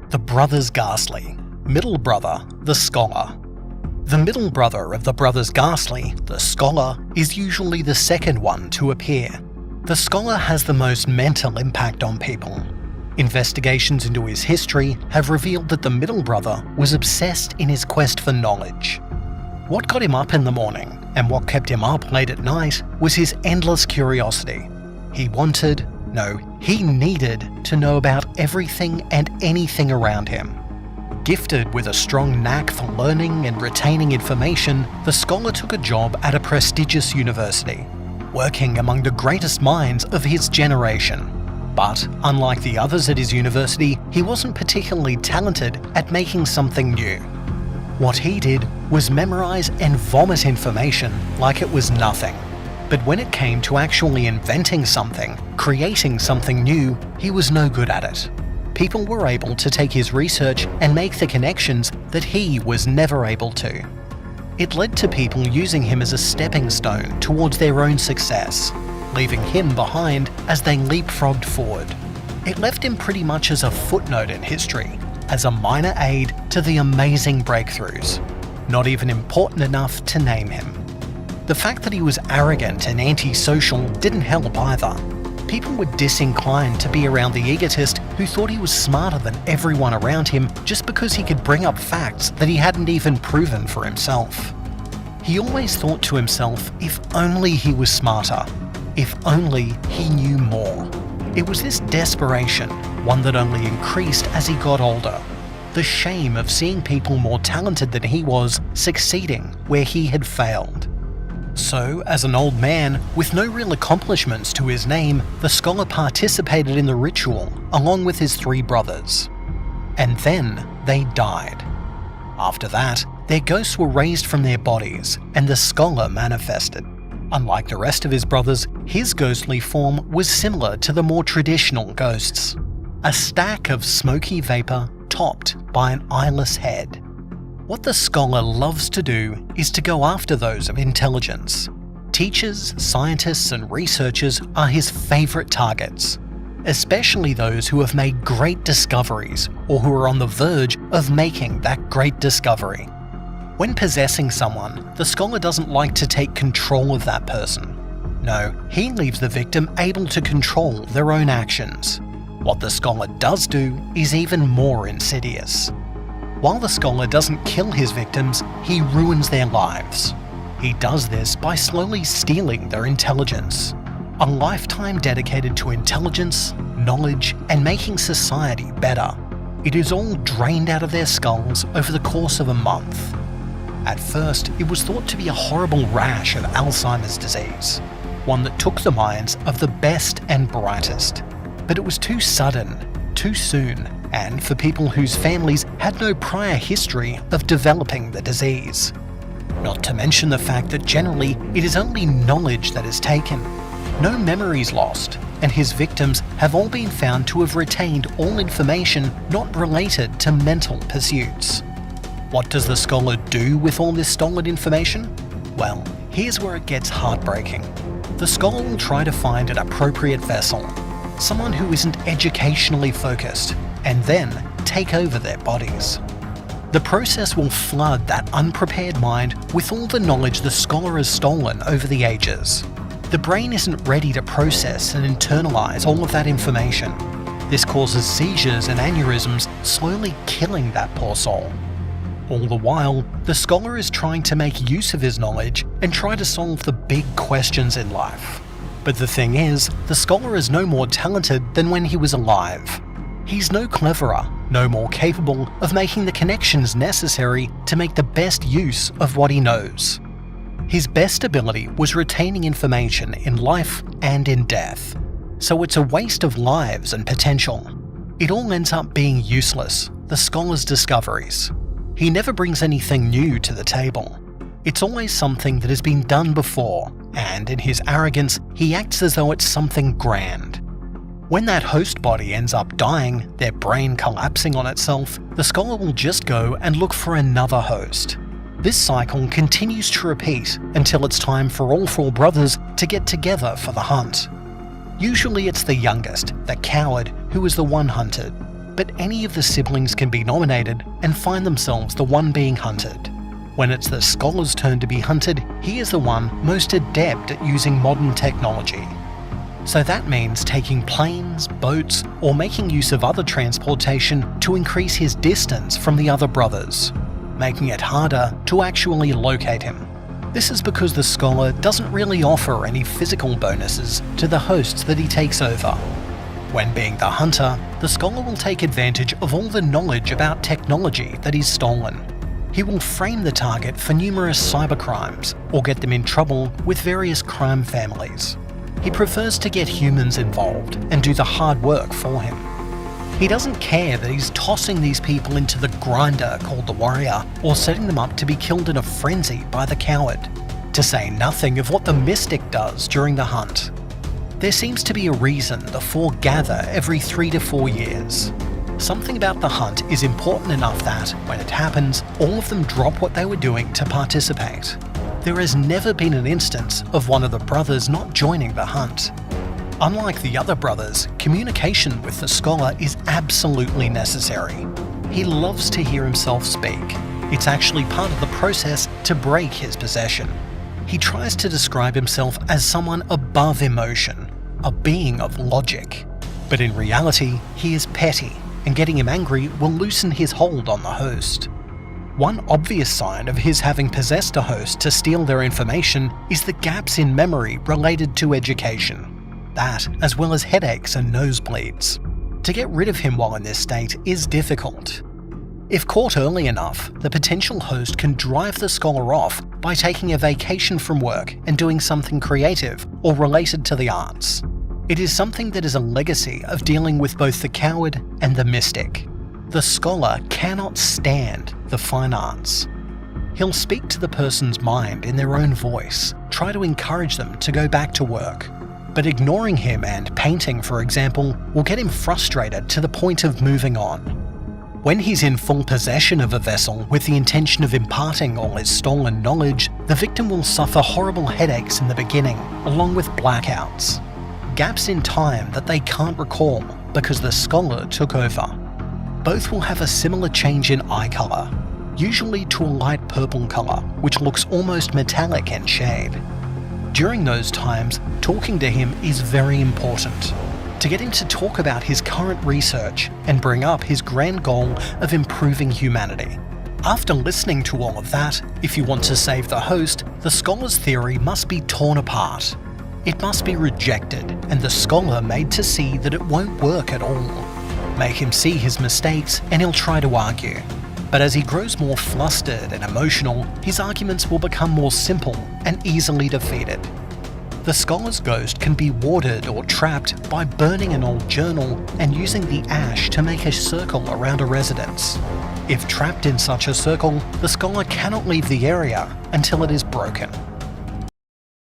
The Brothers Ghastly. Middle brother, the scholar. The middle brother of the Brothers Ghastly, the scholar, is usually the second one to appear. The scholar has the most mental impact on people. Investigations into his history have revealed that the middle brother was obsessed in his quest for knowledge. What got him up in the morning, and what kept him up late at night, was his endless curiosity. He needed to know about everything and anything around him. Gifted with a strong knack for learning and retaining information, the scholar took a job at a prestigious university, working among the greatest minds of his generation. But, unlike the others at his university, he wasn't particularly talented at making something new. What he did was memorize and vomit information like it was nothing. But when it came to actually inventing something, creating something new, he was no good at it. People were able to take his research and make the connections that he was never able to. It led to people using him as a stepping stone towards their own success, leaving him behind as they leapfrogged forward. It left him pretty much as a footnote in history, as a minor aid to the amazing breakthroughs, not even important enough to name him. The fact that he was arrogant and antisocial didn't help either. People were disinclined to be around the egotist who thought he was smarter than everyone around him just because he could bring up facts that he hadn't even proven for himself. He always thought to himself, if only he was smarter, if only he knew more. It was this desperation, one that only increased as he got older. The shame of seeing people more talented than he was succeeding where he had failed. So, as an old man with no real accomplishments to his name, the scholar participated in the ritual along with his 3 brothers. And then they died. After that, their ghosts were raised from their bodies and the scholar manifested. Unlike the rest of his brothers, his ghostly form was similar to the more traditional ghosts. A stack of smoky vapor topped by an eyeless head. What the scholar loves to do is to go after those of intelligence. Teachers, scientists, and researchers are his favorite targets, especially those who have made great discoveries or who are on the verge of making that great discovery. When possessing someone, the scholar doesn't like to take control of that person. No, he leaves the victim able to control their own actions. What the scholar does do is even more insidious. While the scholar doesn't kill his victims, he ruins their lives. He does this by slowly stealing their intelligence. A lifetime dedicated to intelligence, knowledge, and making society better. It is all drained out of their skulls over the course of a month. At first, it was thought to be a horrible rash of Alzheimer's disease, one that took the minds of the best and brightest. But it was too sudden, too soon, and for people whose families had no prior history of developing the disease. Not to mention the fact that generally it is only knowledge that is taken. No memories lost, and his victims have all been found to have retained all information not related to mental pursuits. What does the scholar do with all this stolen information? Well, here's where it gets heartbreaking. The scholar will try to find an appropriate vessel, someone who isn't educationally focused, and then take over their bodies. The process will flood that unprepared mind with all the knowledge the scholar has stolen over the ages. The brain isn't ready to process and internalize all of that information. This causes seizures and aneurysms, slowly killing that poor soul. All the while, the scholar is trying to make use of his knowledge and try to solve the big questions in life. But the thing is, the scholar is no more talented than when he was alive. He's no cleverer, no more capable of making the connections necessary to make the best use of what he knows. His best ability was retaining information in life and in death. So it's a waste of lives and potential. It all ends up being useless, the scholar's discoveries. He never brings anything new to the table. It's always something that has been done before, and in his arrogance, he acts as though it's something grand. When that host body ends up dying, their brain collapsing on itself, the scholar will just go and look for another host. This cycle continues to repeat until it's time for all 4 brothers to get together for the hunt. Usually it's the youngest, the coward, who is the one hunted. but any of the siblings can be nominated and find themselves the one being hunted. When it's the scholar's turn to be hunted, he is the one most adept at using modern technology. So that means taking planes, boats, or making use of other transportation to increase his distance from the other brothers, making it harder to actually locate him. This is because the scholar doesn't really offer any physical bonuses to the hosts that he takes over. When being the hunter, the scholar will take advantage of all the knowledge about technology that he's stolen. He will frame the target for numerous cybercrimes or get them in trouble with various crime families. He prefers to get humans involved and do the hard work for him. He doesn't care that he's tossing these people into the grinder called the warrior or setting them up to be killed in a frenzy by the coward, to say nothing of what the mystic does during the hunt. There seems to be a reason the four gather every 3 to 4 years. Something about the hunt is important enough that, when it happens, all of them drop what they were doing to participate. There has never been an instance of one of the brothers not joining the hunt. Unlike the other brothers, communication with the scholar is absolutely necessary. He loves to hear himself speak. It's actually part of the process to break his possession. He tries to describe himself as someone above emotion, a being of logic. But in reality, he is petty, and getting him angry will loosen his hold on the host. One obvious sign of his having possessed a host to steal their information is the gaps in memory related to education. That, as well as headaches and nosebleeds. To get rid of him while in this state is difficult. If caught early enough, the potential host can drive the scholar off by taking a vacation from work and doing something creative or related to the arts. It is something that is a legacy of dealing with both the coward and the mystic. The scholar cannot stand the fine arts. He'll speak to the person's mind in their own voice, try to encourage them to go back to work. But ignoring him and painting, for example, will get him frustrated to the point of moving on. When he's in full possession of a vessel with the intention of imparting all his stolen knowledge, the victim will suffer horrible headaches in the beginning, along with blackouts. Gaps in time that they can't recall because the scholar took over. Both will have a similar change in eye colour, usually to a light purple colour, which looks almost metallic in shade. During those times, talking to him is very important, to get him to talk about his current research and bring up his grand goal of improving humanity. After listening to all of that, if you want to save the host, the scholar's theory must be torn apart. It must be rejected and the scholar made to see that it won't work at all. Make him see his mistakes and he'll try to argue. But as he grows more flustered and emotional, his arguments will become more simple and easily defeated. The scholar's ghost can be warded or trapped by burning an old journal and using the ash to make a circle around a residence. If trapped in such a circle, the scholar cannot leave the area until it is broken.